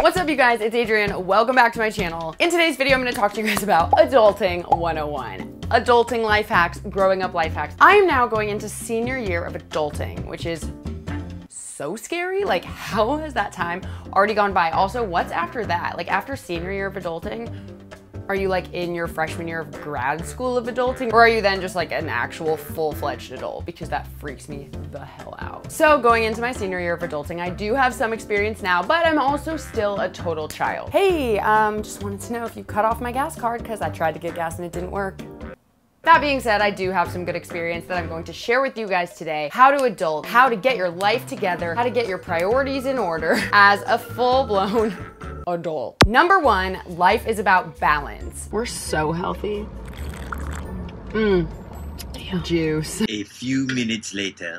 What's up, you guys? It's Adrienne. Welcome back to my channel. In today's video, I'm going to talk to you guys about Adulting 101. Adulting life hacks, growing up life hacks. I am now going into senior year of adulting, which is so scary. Like, how has that time already gone by? Also, what's after that? Like, after senior year of adulting, are you like in your freshman year of grad school of adulting? Or are you then just like an actual full-fledged adult? Because that freaks me the hell out. So going into my senior year of adulting, I do have some experience now, but I'm also still a total child. Hey, just wanted to know if you cut off my gas card because I tried to get gas and it didn't work. That being said, I do have some good experience that I'm going to share with you guys today. How to adult, how to get your life together, how to get your priorities in order as a full-blown adult. Number one, life is about balance. We're so healthy. Juice. A few minutes later.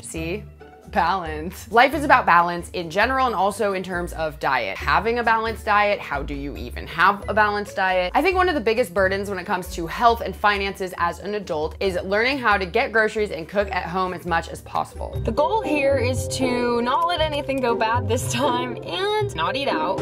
See? Balance. Life is about balance in general and also in terms of diet. Having a balanced diet, how do you even have a balanced diet? I think one of the biggest burdens when it comes to health and finances as an adult is learning how to get groceries and cook at home as much as possible. The goal here is to not let anything go bad this time and not eat out.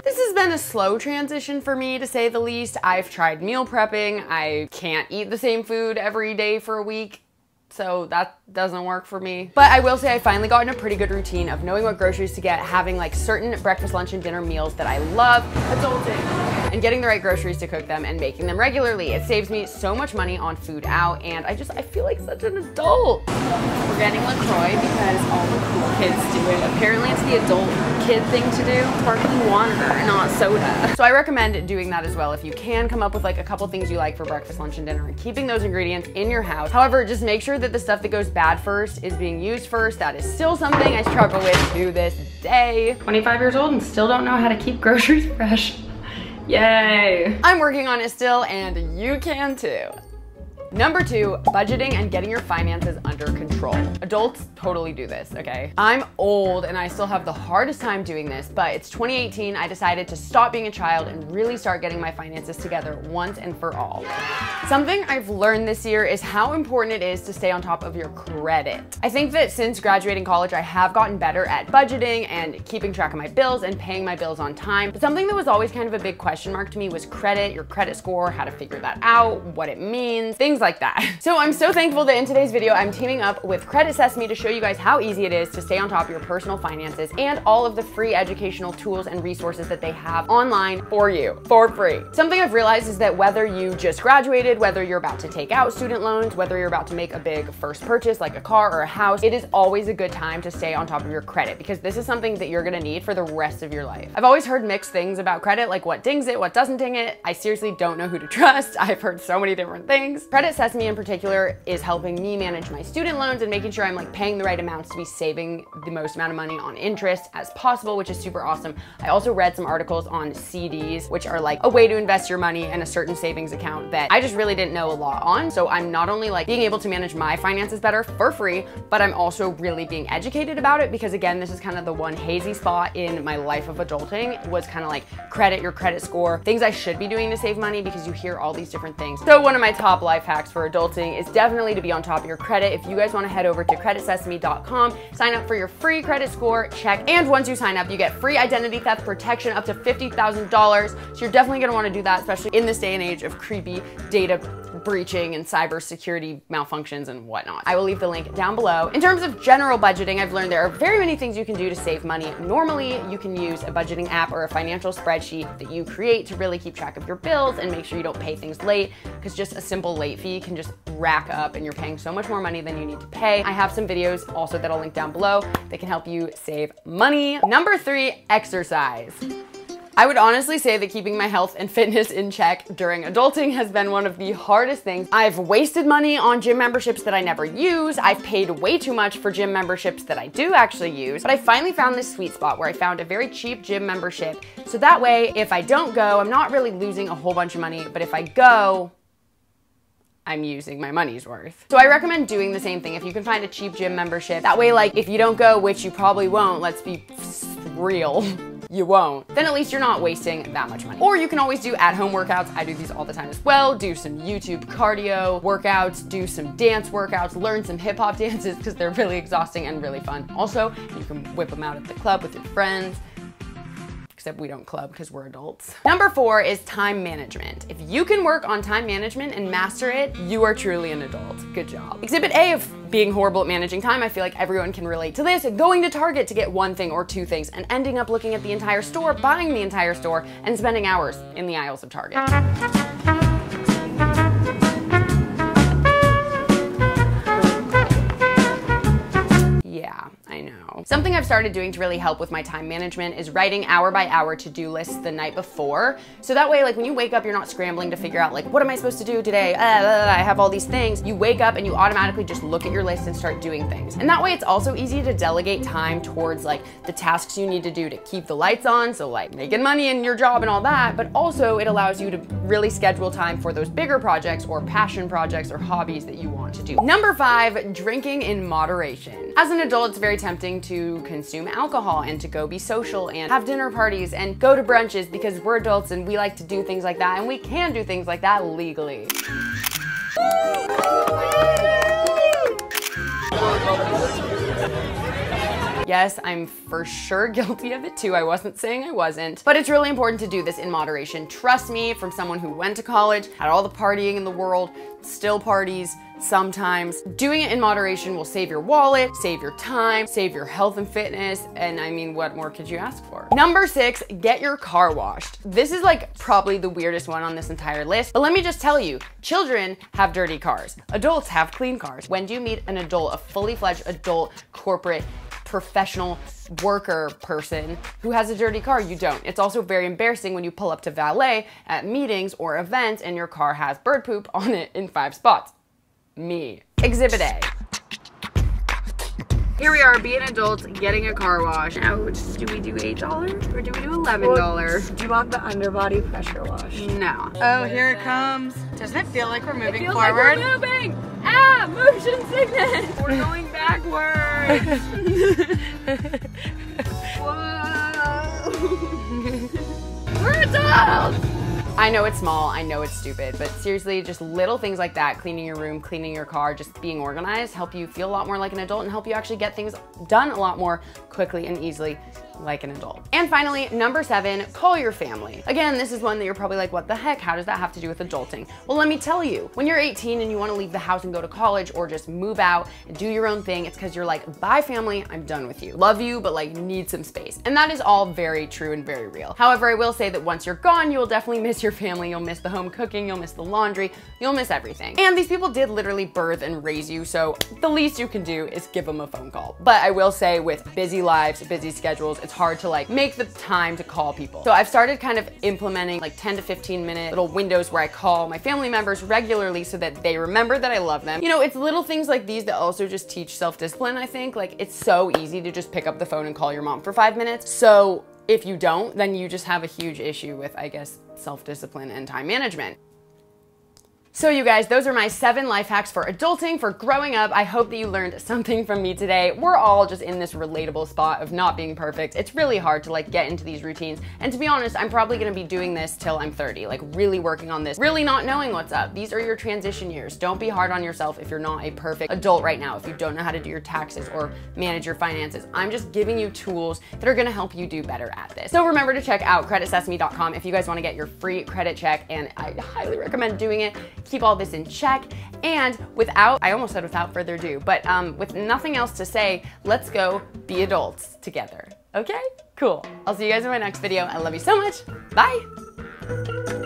This has been a slow transition for me, to say the least. I've tried meal prepping. I can't eat the same food every day for a week, so that doesn't work for me. But I will say I finally got in a pretty good routine of knowing what groceries to get, having like certain breakfast, lunch, and dinner meals that I love, adulting, and getting the right groceries to cook them and making them regularly. It saves me so much money on food out, and I feel like such an adult. We're getting LaCroix because all the cool kids do it. Apparently it's the adult kid thing to do. Sparkling water, not soda. So I recommend doing that as well if you can. Come up with like a couple things you like for breakfast, lunch, and dinner and keeping those ingredients in your house. However, just make sure that the stuff that goes bad first is being used first. That is still something I struggle with to this day. 25 years old and still don't know how to keep groceries fresh. Yay. I'm working on it still, and you can too. Number two, budgeting and getting your finances under control. Adults totally do this, okay? I'm old and I still have the hardest time doing this, but it's 2018. I decided to stop being a child and really start getting my finances together once and for all. Something I've learned this year is how important it is to stay on top of your credit. I think that since graduating college, I have gotten better at budgeting and keeping track of my bills and paying my bills on time. But something that was always kind of a big question mark to me was credit, your credit score, how to figure that out, what it means, things like that. So I'm so thankful that in today's video, I'm teaming up with Credit Sesame to show you guys how easy it is to stay on top of your personal finances and all of the free educational tools and resources that they have online for you for free. Something I've realized is that whether you just graduated, whether you're about to take out student loans, whether you're about to make a big first purchase like a car or a house, it is always a good time to stay on top of your credit because this is something that you're gonna need for the rest of your life. I've always heard mixed things about credit, like what dings it, what doesn't ding it. I seriously don't know who to trust. I've heard so many different things. Credit Sesame in particular is helping me manage my student loans and making sure I'm like paying the right amounts to be saving the most amount of money on interest as possible, which is super awesome. I also read some articles on CDs, which are like a way to invest your money in a certain savings account that I just really didn't know a lot on. So I'm not only like being able to manage my finances better for free, but I'm also really being educated about it because again, this is kind of the one hazy spot in my life of adulting was kind of like credit, your credit score, things I should be doing to save money because you hear all these different things. So one of my top life hacks for adulting is definitely to be on top of your credit. If you guys want to head over to creditsesame.com, sign up for your free credit score check, and once you sign up, you get free identity theft protection up to $50,000. So you're definitely going to want to do that, especially in this day and age of creepy data breaching and cybersecurity malfunctions and whatnot. I will leave the link down below. In terms of general budgeting, I've learned there are very many things you can do to save money. Normally, you can use a budgeting app or a financial spreadsheet that you create to really keep track of your bills and make sure you don't pay things late, because just a simple late fee can just rack up and you're paying so much more money than you need to pay. I have some videos also that I'll link down below that can help you save money. Number three, exercise. I would honestly say that keeping my health and fitness in check during adulting has been one of the hardest things. I've wasted money on gym memberships that I never use. I've paid way too much for gym memberships that I do actually use, but I finally found this sweet spot where I found a very cheap gym membership. So that way, if I don't go, I'm not really losing a whole bunch of money, but if I go, I'm using my money's worth. So I recommend doing the same thing if you can find a cheap gym membership. That way, like, if you don't go, which you probably won't, let's be real, you won't, then at least you're not wasting that much money. Or you can always do at-home workouts. I do these all the time as well. Do some YouTube cardio workouts, do some dance workouts, learn some hip hop dances because they're really exhausting and really fun. Also, you can whip them out at the club with your friends. Except we don't club because we're adults. Number 4 is time management. If you can work on time management and master it, you are truly an adult. Good job. Exhibit A of being horrible at managing time, I feel like everyone can relate to this. Going to Target to get one thing or two things and ending up looking at the entire store, buying the entire store, and spending hours in the aisles of Target. Yeah, I know. Something I've started doing to really help with my time management is writing hour by hour to-do lists the night before. So that way, like when you wake up, you're not scrambling to figure out like, what am I supposed to do today? I have all these things. You wake up and you automatically just look at your list and start doing things. And that way it's also easy to delegate time towards like the tasks you need to do to keep the lights on. So like making money in your job and all that, but also it allows you to really schedule time for those bigger projects or passion projects or hobbies that you want to do. Number 5, drinking in moderation. As an adult, it's very tempting to consume alcohol and to go be social and have dinner parties and go to brunches because we're adults and we like to do things like that, and we can do things like that legally. Yes, I'm for sure guilty of it too. I wasn't saying I wasn't, but it's really important to do this in moderation. Trust me, from someone who went to college, had all the partying in the world, still parties sometimes. Doing it in moderation will save your wallet, save your time, save your health and fitness, and I mean, what more could you ask for? Number 6, get your car washed. This is like probably the weirdest one on this entire list, but let me just tell you, children have dirty cars. Adults have clean cars. When do you meet an adult, a fully fledged adult, corporate, professional worker person who has a dirty car? You don't. It's also very embarrassing when you pull up to valet at meetings or events and your car has bird poop on it in 5 spots. Me. Exhibit A. Here we are, being adults, getting a car wash. Now, do we do $8 or do we do $11? Well, do you want the underbody pressure wash? No. Oh, here it comes. Doesn't it feel like we're moving It feels forward? like we're moving. Ah, motion sickness. We're going backwards. Whoa. We're adults. I know it's small, I know it's stupid, but seriously, just little things like that, cleaning your room, cleaning your car, just being organized, help you feel a lot more like an adult and help you actually get things done a lot more quickly and easily like an adult. And finally, number 7, call your family. Again, this is one that you're probably like, what the heck? How does that have to do with adulting? Well, let me tell you, when you're 18 and you want to leave the house and go to college or just move out and do your own thing, it's because you're like, bye family, I'm done with you. Love you, but like need some space. And that is all very true and very real. However, I will say that once you're gone, you will definitely miss your family. You'll miss the home cooking, you'll miss the laundry, you'll miss everything. And these people did literally birth and raise you, so the least you can do is give them a phone call. But I will say, with busy lives, busy schedules, it's hard to like make the time to call people. So I've started kind of implementing like 10 to 15 minute little windows where I call my family members regularly so that they remember that I love them. You know, it's little things like these that also just teach self-discipline, I think. Like, it's so easy to just pick up the phone and call your mom for 5 minutes. So if you don't, then you just have a huge issue with, I guess, self-discipline and time management. So you guys, those are my 7 life hacks for adulting, for growing up. I hope that you learned something from me today. We're all just in this relatable spot of not being perfect. It's really hard to like get into these routines. And to be honest, I'm probably gonna be doing this till I'm 30, like really working on this, really not knowing what's up. These are your transition years. Don't be hard on yourself if you're not a perfect adult right now, if you don't know how to do your taxes or manage your finances. I'm just giving you tools that are gonna help you do better at this. So remember to check out creditsesame.com if you guys wanna get your free credit check, and I highly recommend doing it. Keep all this in check, and I almost said without further ado, but with nothing else to say, let's go be adults together. Okay? Cool. I'll see you guys in my next video. I love you so much. Bye.